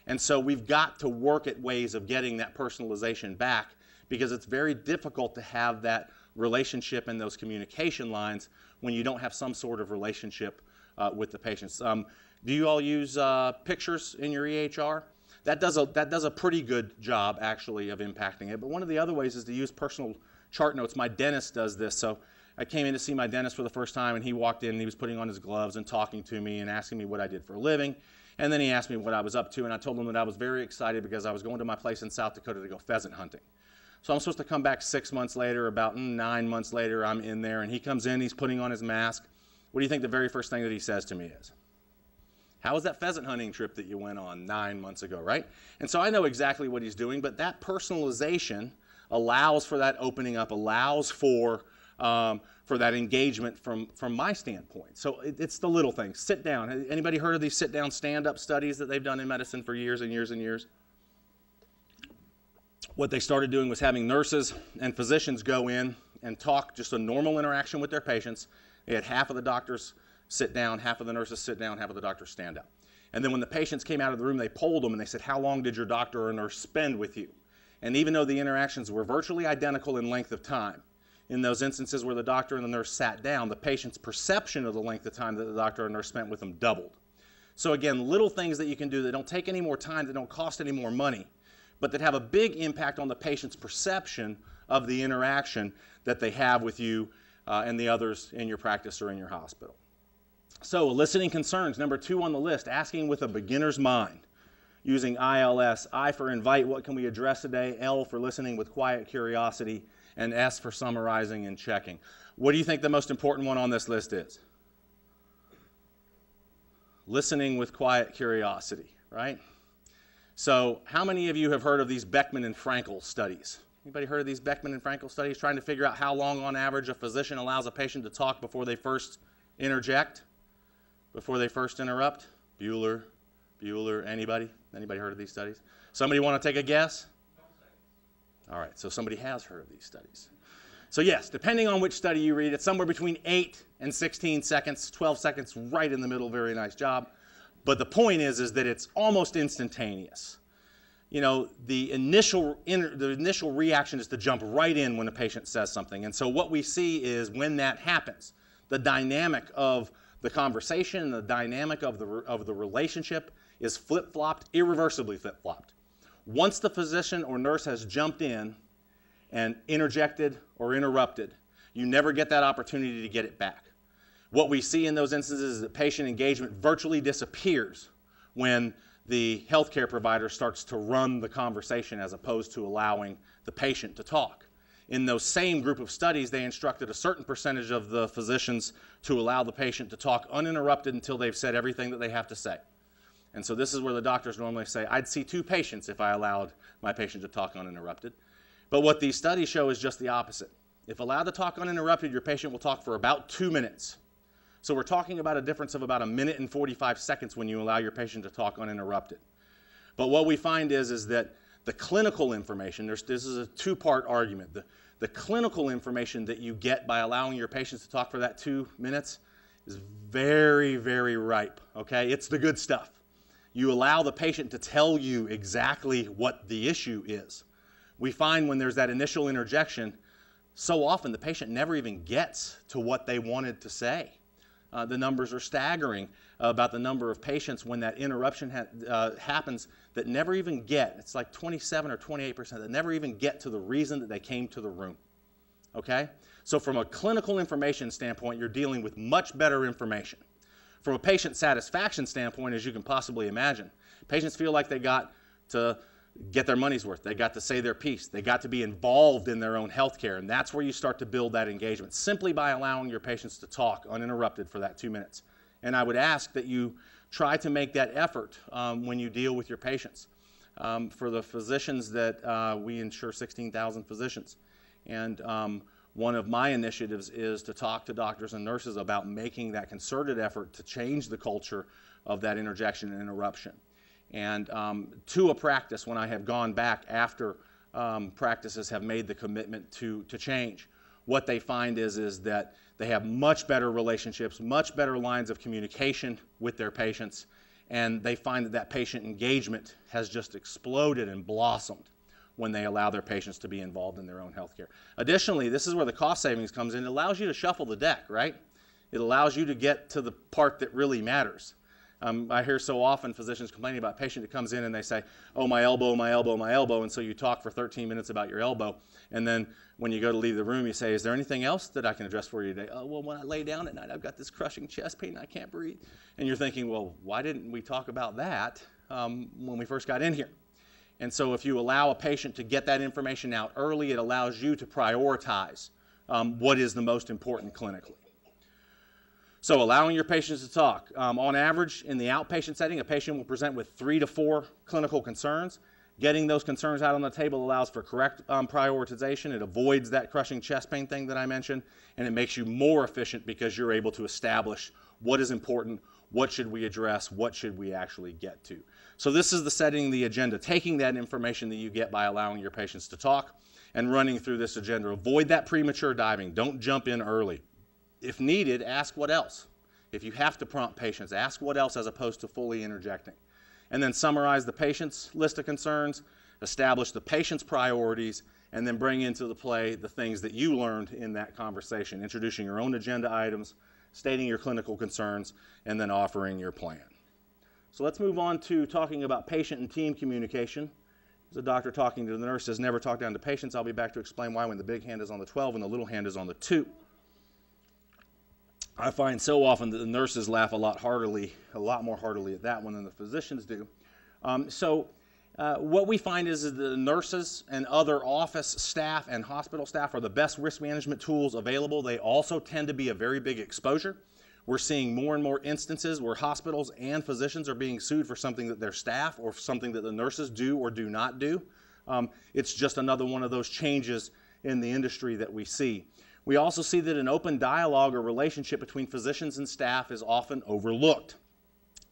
And so we've got to work at ways of getting that personalization back, because it's very difficult to have that relationship and those communication lines when you don't have some sort of relationship with the patients. Do you all use pictures in your EHR? That does a pretty good job, actually, of impacting it. But one of the other ways is to use personal chart notes. My dentist does this. So I came in to see my dentist for the first time, and he walked in, and he was putting on his gloves and talking to me and asking me what I did for a living. And then he asked me what I was up to, and I told him that I was very excited because I was going to my place in South Dakota to go pheasant hunting. So I'm supposed to come back 6 months later. About 9 months later, I'm in there, and he comes in, he's putting on his mask. What do you think the very first thing that he says to me is? How was that pheasant hunting trip that you went on 9 months ago, right? And so I know exactly what he's doing, but that personalization allows for that opening up, allows for that engagement from my standpoint. So it's the little things. Sit down. Anybody heard of these sit-down, stand-up studies that they've done in medicine for years and years and years? What they started doing was having nurses and physicians go in and talk, just a normal interaction with their patients. They had half of the doctors sit down, half of the nurses sit down, half of the doctors stand up. And then when the patients came out of the room, they polled them and they said, how long did your doctor or nurse spend with you? And even though the interactions were virtually identical in length of time, in those instances where the doctor and the nurse sat down, the patient's perception of the length of time that the doctor or nurse spent with them doubled. So again, little things that you can do that don't take any more time, that don't cost any more money, but that have a big impact on the patient's perception of the interaction that they have with you and the others in your practice or in your hospital. So eliciting concerns, number 2 on the list, asking with a beginner's mind, using ILS, I for invite, what can we address today, L for listening with quiet curiosity, and S for summarizing and checking. What do you think the most important one on this list is? Listening with quiet curiosity, right? So how many of you have heard of these Beckman and Frankel studies? Anybody heard of these Beckman and Frankel studies, trying to figure out how long on average a physician allows a patient to talk before they first interject, before they first interrupt? Bueller, anybody? Anybody heard of these studies? Somebody want to take a guess? All right, so somebody has heard of these studies. So yes, depending on which study you read, it's somewhere between 8 and 16 seconds, 12 seconds right in the middle, very nice job. But the point is that it's almost instantaneous. you know, the initial reaction is to jump right in when a patient says something. And so what we see is when that happens, the dynamic of the conversation, the dynamic of the relationship is flip-flopped, irreversibly flip-flopped. Once the physician or nurse has jumped in and interjected or interrupted, you never get that opportunity to get it back. What we see in those instances is that patient engagement virtually disappears when the healthcare provider starts to run the conversation as opposed to allowing the patient to talk. In those same group of studies, they instructed a certain percentage of the physicians to allow the patient to talk uninterrupted until they've said everything that they have to say. And so this is where the doctors normally say, I'd see 2 patients if I allowed my patient to talk uninterrupted. But what these studies show is just the opposite. If allowed to talk uninterrupted, your patient will talk for about 2 minutes. So we're talking about a difference of about 1 minute and 45 seconds when you allow your patient to talk uninterrupted. But what we find is that the clinical information, this is a 2-part argument. The clinical information that you get by allowing your patients to talk for that 2 minutes is very, very ripe, okay? It's the good stuff. You allow the patient to tell you exactly what the issue is. We find when there's that initial interjection, so often the patient never even gets to what they wanted to say. The numbers are staggering about the number of patients when that interruption happens that never even get, it's like 27 or 28% that never even get to the reason that they came to the room, okay? So from a clinical information standpoint, you're dealing with much better information. From a patient satisfaction standpoint, as you can possibly imagine, patients feel like they got to get their money's worth. They got to say their piece. They got to be involved in their own health care, and that's where you start to build that engagement, simply by allowing your patients to talk uninterrupted for that 2 minutes. And I would ask that you try to make that effort when you deal with your patients. For the physicians that we insure 16,000 physicians, and one of my initiatives is to talk to doctors and nurses about making that concerted effort to change the culture of that interjection and interruption. And to a practice, when I have gone back after practices have made the commitment to change, what they find is that they have much better relationships, much better lines of communication with their patients, and they find that patient engagement has just exploded and blossomed when they allow their patients to be involved in their own health care. Additionally, this is where the cost savings comes in. It allows you to shuffle the deck, right? It allows you to get to the part that really matters. I hear so often physicians complaining about a patient that comes in and they say, oh, my elbow, my elbow, my elbow, and so you talk for 13 minutes about your elbow, and then when you go to leave the room, you say, is there anything else that I can address for you today? Oh, well, when I lay down at night, I've got this crushing chest pain, I can't breathe. And you're thinking, well, why didn't we talk about that when we first got in here? And so if you allow a patient to get that information out early, it allows you to prioritize what is the most important clinically. So allowing your patients to talk. On average, in the outpatient setting, a patient will present with 3 to 4 clinical concerns. Getting those concerns out on the table allows for correct prioritization. It avoids that crushing chest pain thing that I mentioned, and it makes you more efficient because you're able to establish what is important, what should we address, what should we actually get to. So this is the setting the agenda, taking that information that you get by allowing your patients to talk and running through this agenda. Avoid that premature diving. Don't jump in early. If needed, ask what else. If you have to prompt patients, ask what else as opposed to fully interjecting. And then summarize the patient's list of concerns, establish the patient's priorities, and then bring into the play the things that you learned in that conversation, introducing your own agenda items, stating your clinical concerns, and then offering your plan. So let's move on to talking about patient and team communication. As a doctor talking to the nurse says, never talk down to patients. I'll be back to explain why when the big hand is on the 12 and the little hand is on the 2. I find so often that the nurses laugh a lot more heartily at that one than the physicians do. What we find is that the nurses and other office staff and hospital staff are the best risk management tools available. They also tend to be a very big exposure. We're seeing more and more instances where hospitals and physicians are being sued for something that their staff or something that the nurses do or do not do. It's just another one of those changes in the industry that we see. We also see that an open dialogue or relationship between physicians and staff is often overlooked.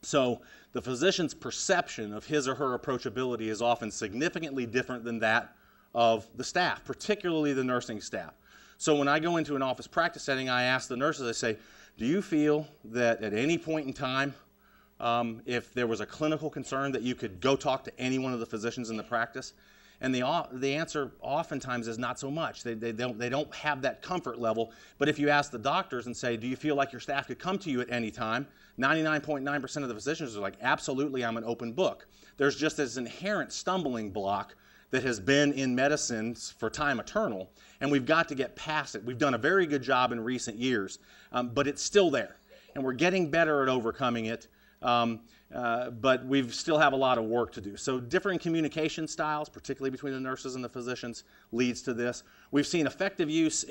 So the physician's perception of his or her approachability is often significantly different than that of the staff, particularly the nursing staff. So when I go into an office practice setting, I ask the nurses, I say, do you feel that at any point in time if there was a clinical concern, that you could go talk to any one of the physicians in the practice. And the answer oftentimes is not so much. They don't have that comfort level. But if you ask the doctors and say, do you feel like your staff could come to you at any time? 99.9% of the physicians are like, absolutely, I'm an open book. There's just this inherent stumbling block that has been in medicine for time eternal, and we've got to get past it. We've done a very good job in recent years, but it's still there, and we're getting better at overcoming it. But we still have a lot of work to do. So differing communication styles, particularly between the nurses and the physicians, leads to this. We've seen effective use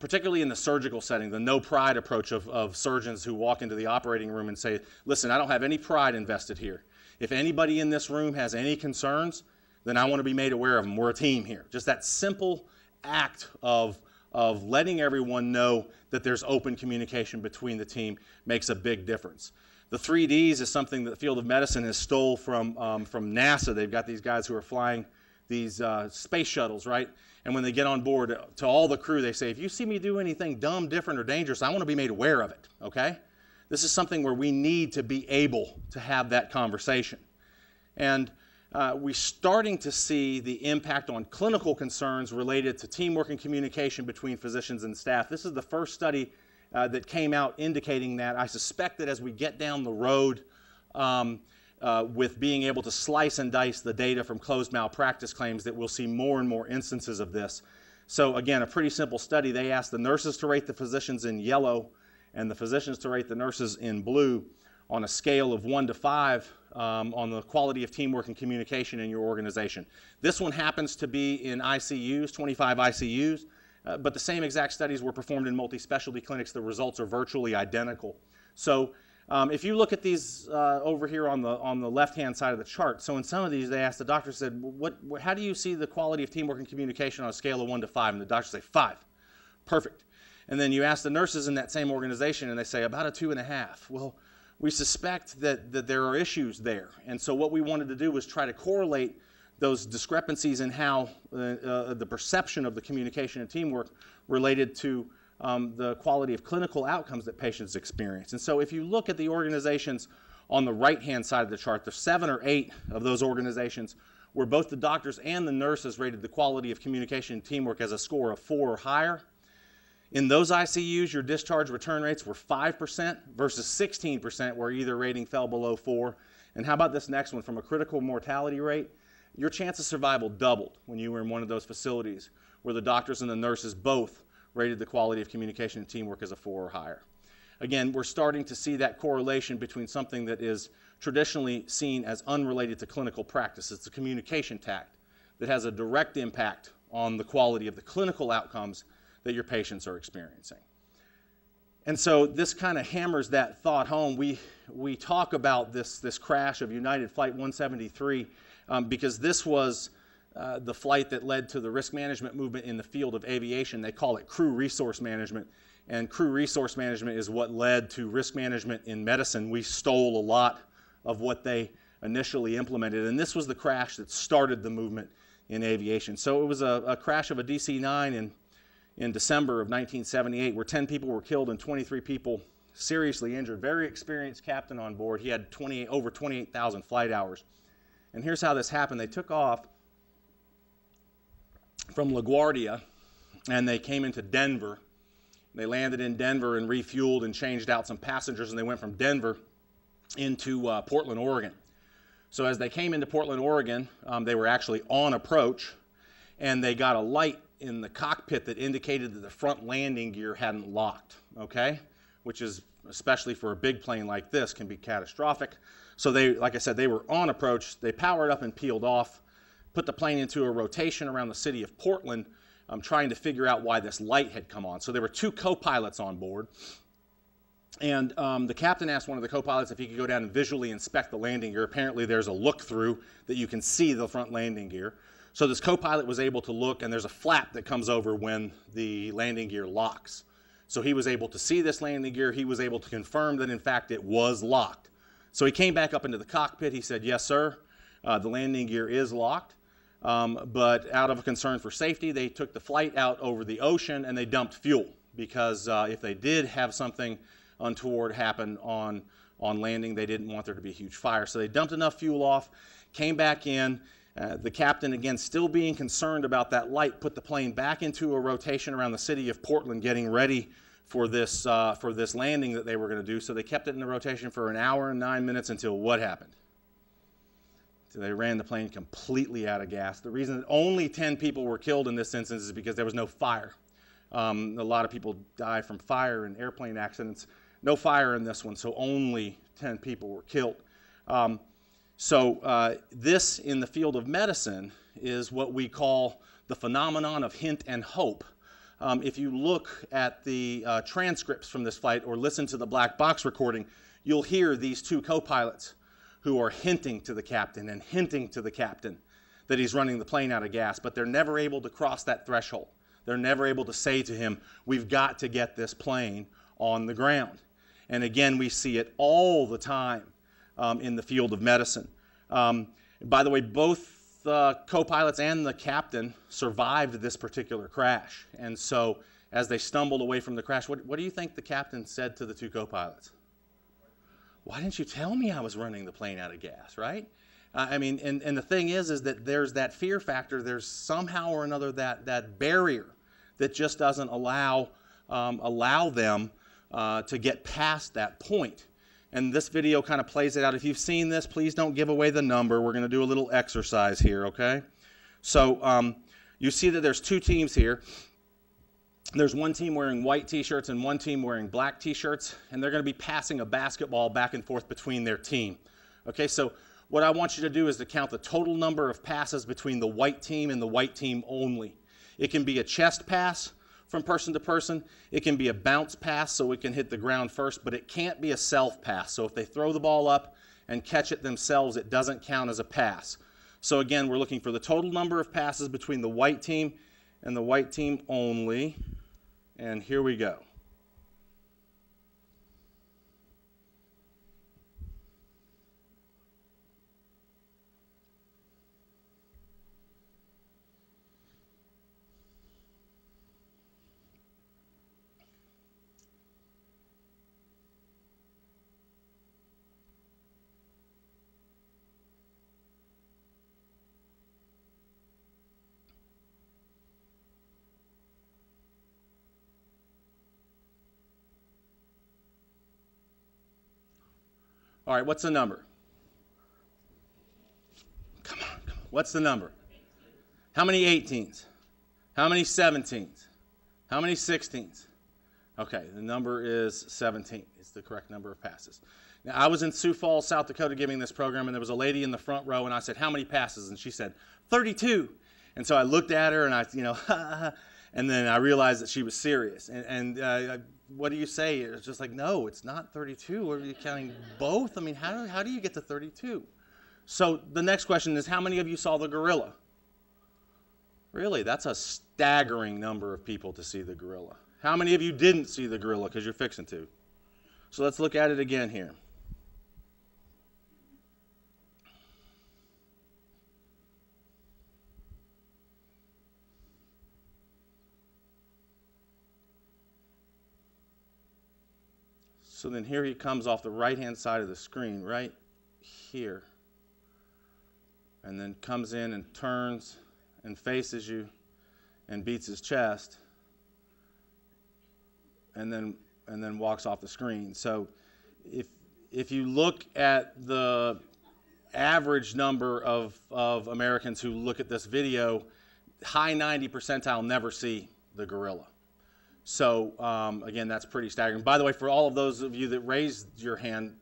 particularly in the surgical setting, the no pride approach of surgeons who walk into the operating room and say, listen, I don't have any pride invested here. If anybody in this room has any concerns, then I want to be made aware of them. We're a team here. Just that simple act of letting everyone know that there's open communication between the team makes a big difference. The 3Ds is something that the field of medicine has stole from NASA. They've got these guys who are flying these space shuttles, right? And when they get on board, to all the crew, they say, if you see me do anything dumb, different, or dangerous, I want to be made aware of it, okay? This is something where we need to be able to have that conversation. And we're starting to see the impact on clinical concerns related to teamwork and communication between physicians and staff. This is the first study that came out indicating that. I suspect that as we get down the road with being able to slice and dice the data from closed malpractice claims, that we'll see more and more instances of this. So again, a pretty simple study. They asked the nurses to rate the physicians in yellow and the physicians to rate the nurses in blue on a scale of 1 to 5 on the quality of teamwork and communication in your organization. This one happens to be in ICUs, 25 ICUs. But the same exact studies were performed in multi-specialty clinics. The results are virtually identical. So if you look at these over here on the left-hand side of the chart, so in some of these they asked, the doctor said, how do you see the quality of teamwork and communication on a scale of 1 to 5? And the doctors say 5. Perfect. And then you ask the nurses in that same organization and they say about a 2.5. Well, we suspect that there are issues there. And so what we wanted to do was try to correlate those discrepancies in how the perception of the communication and teamwork related to the quality of clinical outcomes that patients experience. And so if you look at the organizations on the right-hand side of the chart, there's 7 or 8 of those organizations where both the doctors and the nurses rated the quality of communication and teamwork as a score of 4 or higher. In those ICUs, your discharge return rates were 5% versus 16% where either rating fell below 4. And how about this next one? From a critical mortality rate, your chance of survival doubled when you were in one of those facilities where the doctors and the nurses both rated the quality of communication and teamwork as a 4 or higher. Again, we're starting to see that correlation between something that is traditionally seen as unrelated to clinical practice. It's a communication tact that has a direct impact on the quality of the clinical outcomes that your patients are experiencing. And so this kind of hammers that thought home. We talk about this crash of United Flight 173 because this was the flight that led to the risk management movement in the field of aviation. They call it crew resource management. And crew resource management is what led to risk management in medicine. We stole a lot of what they initially implemented. And this was the crash that started the movement in aviation. So it was a crash of a DC-9 in December of 1978 where 10 people were killed and 23 people seriously injured. Very experienced captain on board. He had over 28,000 flight hours. And here's how this happened. They took off from LaGuardia and they came into Denver. They landed in Denver and refueled and changed out some passengers, and they went from Denver into Portland, Oregon. So as they came into Portland, Oregon, they were actually on approach, and they got a light in the cockpit that indicated that the front landing gear hadn't locked, okay? Which is, especially for a big plane like this, can be catastrophic. So they, like I said, they were on approach. They powered up and peeled off, put the plane into a rotation around the city of Portland, trying to figure out why this light had come on. So there were 2 co-pilots on board. And the captain asked one of the co-pilots if he could go down and visually inspect the landing gear. Apparently there's a look-through that you can see the front landing gear. So this co-pilot was able to look, and there's a flap that comes over when the landing gear locks. So he was able to see this landing gear. He was able to confirm that, in fact, it was locked. So he came back up into the cockpit. He said, yes, sir, the landing gear is locked. But out of a concern for safety, they took the flight out over the ocean and they dumped fuel because if they did have something untoward happen on on landing. They didn't want there to be a huge fire. So they dumped enough fuel off, came back in. The captain, again, still being concerned about that light, put the plane back into a rotation around the city of Portland, getting ready for this landing that they were going to do. So they kept it in the rotation for an hour and 9 minutes until what happened? So they ran the plane completely out of gas. The reason that only 10 people were killed in this instance is because there was no fire. A lot of people die from fire and airplane accidents. No fire in this one, so only 10 people were killed. This, in the field of medicine, is what we call the phenomenon of hint and hope. If you look at the transcripts from this flight or listen to the black box recording, you'll hear these two co-pilots who are hinting to the captain and hinting to the captain that he's running the plane out of gas, but they're never able to cross that threshold. They're never able to say to him, we've got to get this plane on the ground. And again, we see it all the time in the field of medicine. By the way, both co-pilots and the captain survived this particular crash. And so as they stumbled away from the crash, what do you think the captain said to the two co-pilots? Why didn't you tell me I was running the plane out of gas, right? I mean, and the thing is that there's that fear factor. There's somehow or another that barrier that just doesn't allow them to get past that point. And this video kind of plays it out. If you've seen this, please don't give away the number. We're going to do a little exercise here, okay? So you see that there's two teams here. There's one team wearing white T-shirts and one team wearing black T-shirts, and they're going to be passing a basketball back and forth between their team. Okay, so what I want you to do is to count the total number of passes between the white team and the white team only. It can be a chest pass from person to person. It can be a bounce pass so it can hit the ground first, but it can't be a self pass. So if they throw the ball up and catch it themselves, it doesn't count as a pass. So again, we're looking for the total number of passes between the white team and the white team only. And here we go. All right, what's the number? Come on. What's the number? How many 18s? How many 17s? How many 16s? Okay, the number is 17. It's the correct number of passes. Now, I was in Sioux Falls, South Dakota giving this program, and there was a lady in the front row, and I said, how many passes? And she said, 32. And so I looked at her, and I, and then I realized that she was serious. And what do you say? It's just like, no, it's not 32. Are you counting both? I mean, how do you get to 32? So the next question is, how many of you saw the gorilla? Really, that's a staggering number of people to see the gorilla. How many of you didn't see the gorilla because you're fixing to? So let's look at it again here. So then here he comes off the right-hand side of the screen, right here. And then comes in and turns and faces you and beats his chest. And then walks off the screen. So if you look at the average number of Americans who look at this video, high 90 percentile never see the gorilla. So again, that's pretty staggering. By the way, for all of those of you that raised your hand,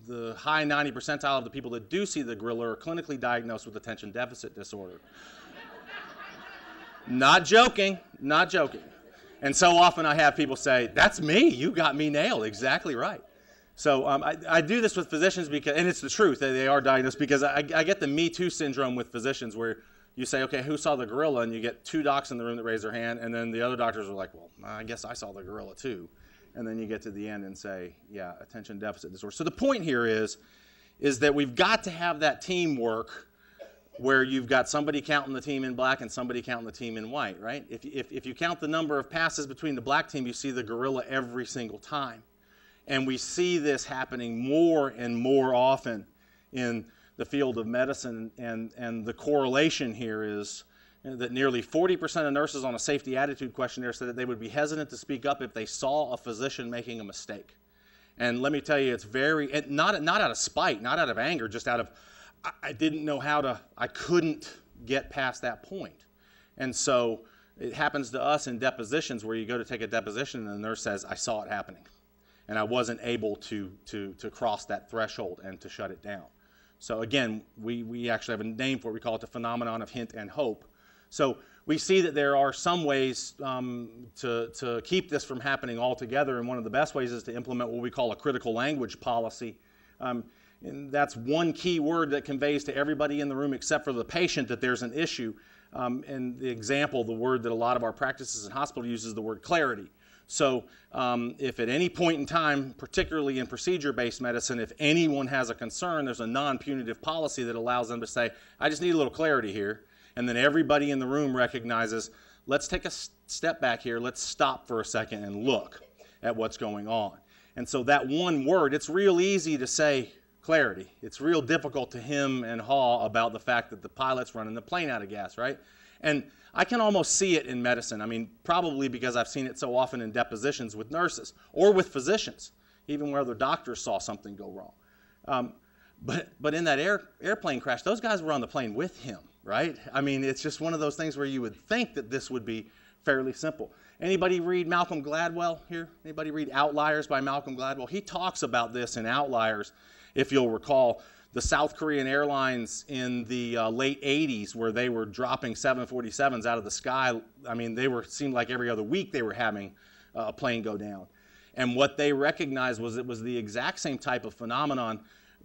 the high 90 percentile of the people that do see the gorilla are clinically diagnosed with attention deficit disorder. Not joking, not joking. And so often I have people say, that's me, you got me nailed, exactly right. So I do this with physicians because, and it's the truth, they are diagnosed, because I get the Me Too syndrome with physicians where you say, okay, who saw the gorilla? And you get two docs in the room that raise their hand, and then the other doctors are like, well, I guess I saw the gorilla too. And then you get to the end and say, yeah, attention deficit disorder. So the point here is that we've got to have that teamwork where you've got somebody counting the team in black and somebody counting the team in white, right? If you count the number of passes between the black team, you see the gorilla every single time. And we see this happening more and more often in the field of medicine, and the correlation here is that nearly 40% of nurses on a safety attitude questionnaire said that they would be hesitant to speak up if they saw a physician making a mistake. And let me tell you, it's very, not out of spite, not out of anger, just out of, I didn't know how to, I couldn't get past that point. And so it happens to us in depositions where you go to take a deposition and the nurse says, I saw it happening. And I wasn't able to cross that threshold and to shut it down. So again, we actually have a name for it. We call it the phenomenon of hint and hope. So we see that there are some ways to keep this from happening altogether, and one of the best ways is to implement what we call a critical language policy. And that's one key word that conveys to everybody in the room except for the patient that there's an issue. And the example, the word that a lot of our practices in hospital use is the word clarity. So if at any point in time, particularly in procedure-based medicine, if anyone has a concern, there's a non-punitive policy that allows them to say, I just need a little clarity here. And then everybody in the room recognizes, let's take a step back here, let's stop for a second and look at what's going on. And so that one word, it's real easy to say clarity. It's real difficult to hem and haw about the fact that the pilot's running the plane out of gas, right? And I can almost see it in medicine. I mean, probably because I've seen it so often in depositions with nurses or with physicians, even where the doctors saw something go wrong. But in that airplane crash, those guys were on the plane with him, right? I mean, it's just one of those things where you would think that this would be fairly simple. Anybody read Malcolm Gladwell here? Anybody read Outliers by Malcolm Gladwell? He talks about this in Outliers, if you'll recall. The South Korean airlines in the late 80s, where they were dropping 747s out of the sky. I mean, seemed like every other week they were having a plane go down. And what they recognized was it was the exact same type of phenomenon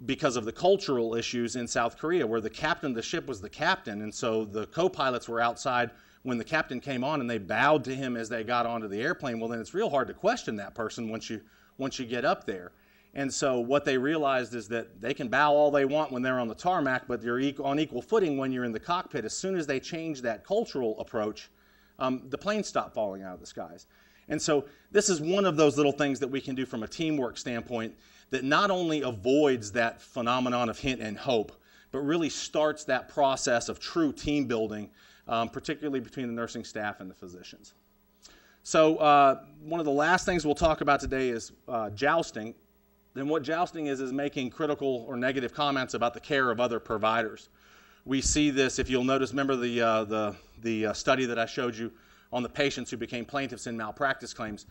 because of the cultural issues in South Korea, where the captain of the ship was the captain. And so the co-pilots were outside when the captain came on and they bowed to him as they got onto the airplane. Well, then it's real hard to question that person once you get up there. And so what they realized is that they can bow all they want when they're on the tarmac, but you're on equal footing when you're in the cockpit. As soon as they change that cultural approach, the planes stop falling out of the skies. And so this is one of those little things that we can do from a teamwork standpoint that not only avoids that phenomenon of hint and hope, but really starts that process of true team building, particularly between the nursing staff and the physicians. So one of the last things we'll talk about today is jousting. Then what jousting is making critical or negative comments about the care of other providers. We see this, if you'll notice, remember the study that I showed you on the patients who became plaintiffs in malpractice claims.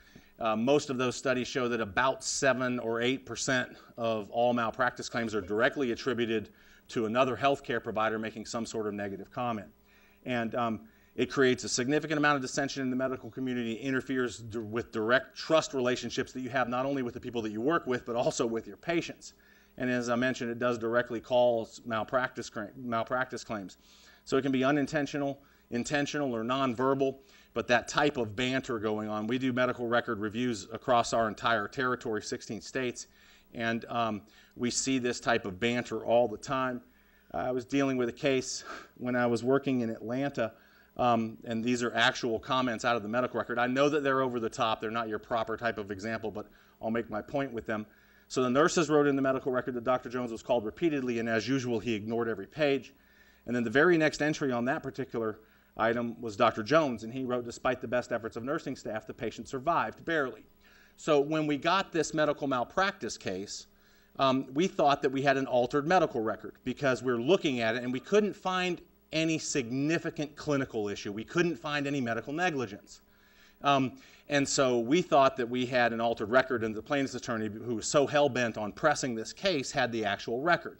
Most of those studies show that about 7 or 8% of all malpractice claims are directly attributed to another healthcare provider making some sort of negative comment. And it creates a significant amount of dissension in the medical community, interferes with direct trust relationships that you have not only with the people that you work with, but also with your patients. And as I mentioned, it does directly cause malpractice claims. So it can be unintentional, intentional, or nonverbal, but that type of banter going on. We do medical record reviews across our entire territory, 16 states, and we see this type of banter all the time. I was dealing with a case when I was working in Atlanta, and these are actual comments out of the medical record. I know that they're over the top. They're not your proper type of example, but I'll make my point with them. So the nurses wrote in the medical record that Dr. Jones was called repeatedly, and as usual, he ignored every page. And then the very next entry on that particular item was Dr. Jones, and he wrote, despite the best efforts of nursing staff, the patient survived, barely. So when we got this medical malpractice case, we thought that we had an altered medical record because we're looking at it and we couldn't find any significant clinical issue. We couldn't find any medical negligence. And so we thought that we had an altered record, and the plaintiff's attorney, who was so hell-bent on pressing this case, had the actual record.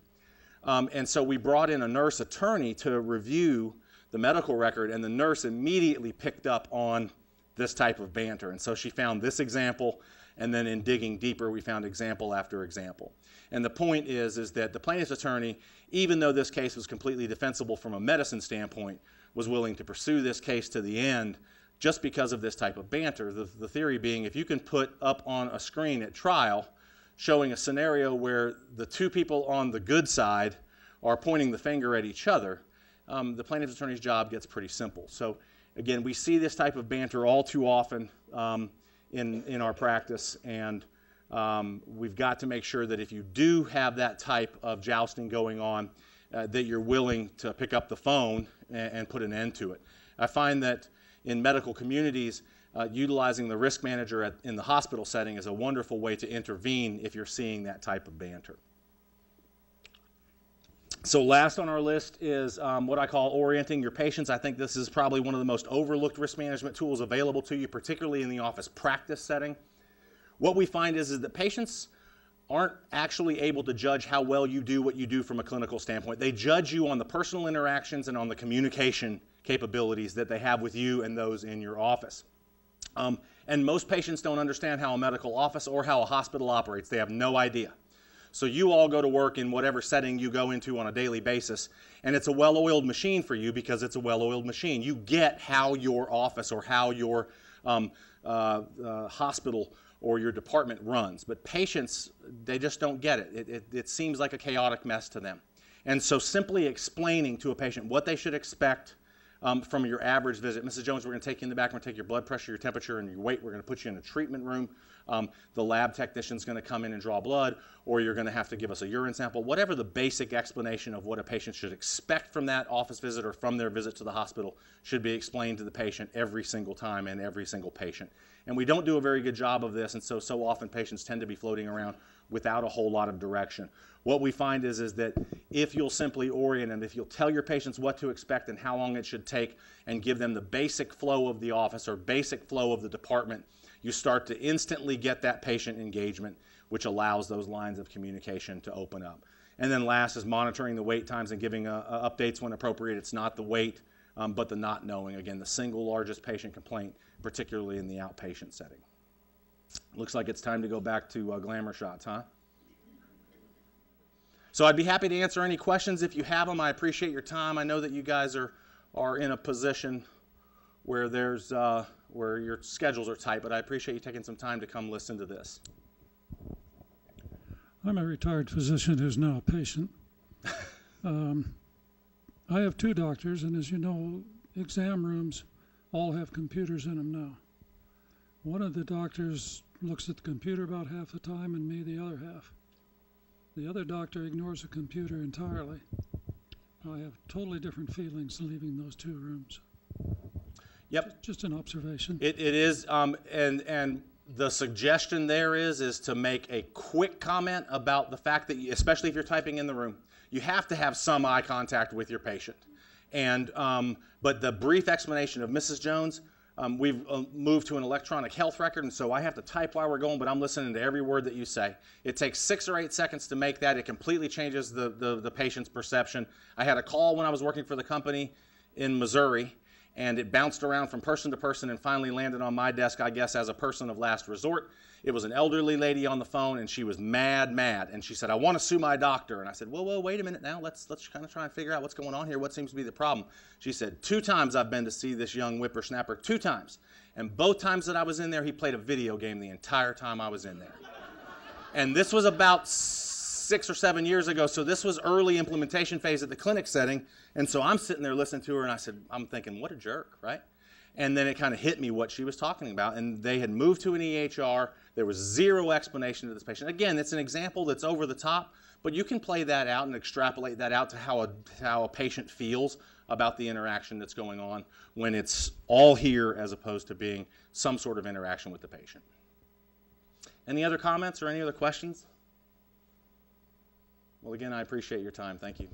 And so we brought in a nurse attorney to review the medical record, and the nurse immediately picked up on this type of banter. And so she found this example, and then in digging deeper, we found example after example. And the point is that the plaintiff's attorney, even though this case was completely defensible from a medicine standpoint, was willing to pursue this case to the end just because of this type of banter. The theory being, if you can put up on a screen at trial showing a scenario where the two people on the good side are pointing the finger at each other, the plaintiff's attorney's job gets pretty simple. So again, we see this type of banter all too often in our practice, and we've got to make sure that if you do have that type of jousting going on, that you're willing to pick up the phone and put an end to it. I find that in medical communities, utilizing the risk manager in the hospital setting is a wonderful way to intervene if you're seeing that type of banter. So last on our list is what I call orienting your patients. I think this is probably one of the most overlooked risk management tools available to you, particularly in the office practice setting. What we find is that patients aren't actually able to judge how well you do what you do from a clinical standpoint. They judge you on the personal interactions and on the communication capabilities that they have with you and those in your office. And most patients don't understand how a medical office or how a hospital operates. They have no idea. So you all go to work in whatever setting you go into on a daily basis, and it's a well-oiled machine for you because it's a well-oiled machine. You get how your office or how your hospital or your department runs. But patients, they just don't get it. It seems like a chaotic mess to them. And so simply explaining to a patient what they should expect from your average visit. Mrs. Jones, we're going to take you in the back. We're going to take your blood pressure, your temperature, and your weight. We're going to put you in a treatment room. The lab technician's going to come in and draw blood, or you're going to have to give us a urine sample. Whatever the basic explanation of what a patient should expect from that office visit or from their visit to the hospital should be explained to the patient every single time and every single patient. And we don't do a very good job of this, and so often patients tend to be floating around without a whole lot of direction. What we find is that if you'll simply orient them, if you'll tell your patients what to expect and how long it should take and give them the basic flow of the office or basic flow of the department, you start to instantly get that patient engagement, which allows those lines of communication to open up. And then last is monitoring the wait times and giving updates when appropriate. It's not the wait, but the not knowing. Again, the single largest patient complaint, particularly in the outpatient setting. Looks like it's time to go back to glamour shots, huh? So I'd be happy to answer any questions if you have them. I appreciate your time. I know that you guys are in a position where where your schedules are tight, but I appreciate you taking some time to come listen to this. I'm a retired physician who's now a patient. I have two doctors, and as you know, exam rooms all have computers in them now. One of the doctors looks at the computer about half the time and me the other half. The other doctor ignores the computer entirely. I have totally different feelings leaving those two rooms. Yep. Just an observation. It is, and the suggestion there is to make a quick comment about the fact that, especially if you're typing in the room, you have to have some eye contact with your patient. And but the brief explanation of Mrs. Jones, we've moved to an electronic health record, and so I have to type while we're going, but I'm listening to every word that you say. It takes 6 or 8 seconds to make that. It completely changes the patient's perception. I had a call when I was working for the company in Missouri, and it bounced around from person to person and finally landed on my desk, I guess, as a person of last resort. It was an elderly lady on the phone, and she was mad, and she said, "I want to sue my doctor." And I said, "Well, wait a minute now. Let's kind of try and figure out what's going on here. What seems to be the problem?" She said, "2 times I've been to see this young whippersnapper, 2 times. And both times that I was in there, he played a video game the entire time I was in there." And this was about 6 or 7 years ago, so this was early implementation phase at the clinic setting. And so I'm sitting there listening to her, and I'm thinking, what a jerk, right? And then it kind of hit me what she was talking about. And they had moved to an EHR. There was 0 explanation to this patient. Again, it's an example that's over the top, but you can play that out and extrapolate that out to how a patient feels about the interaction that's going on when it's all here as opposed to being some sort of interaction with the patient. Any other comments or any other questions? Well, again, I appreciate your time. Thank you.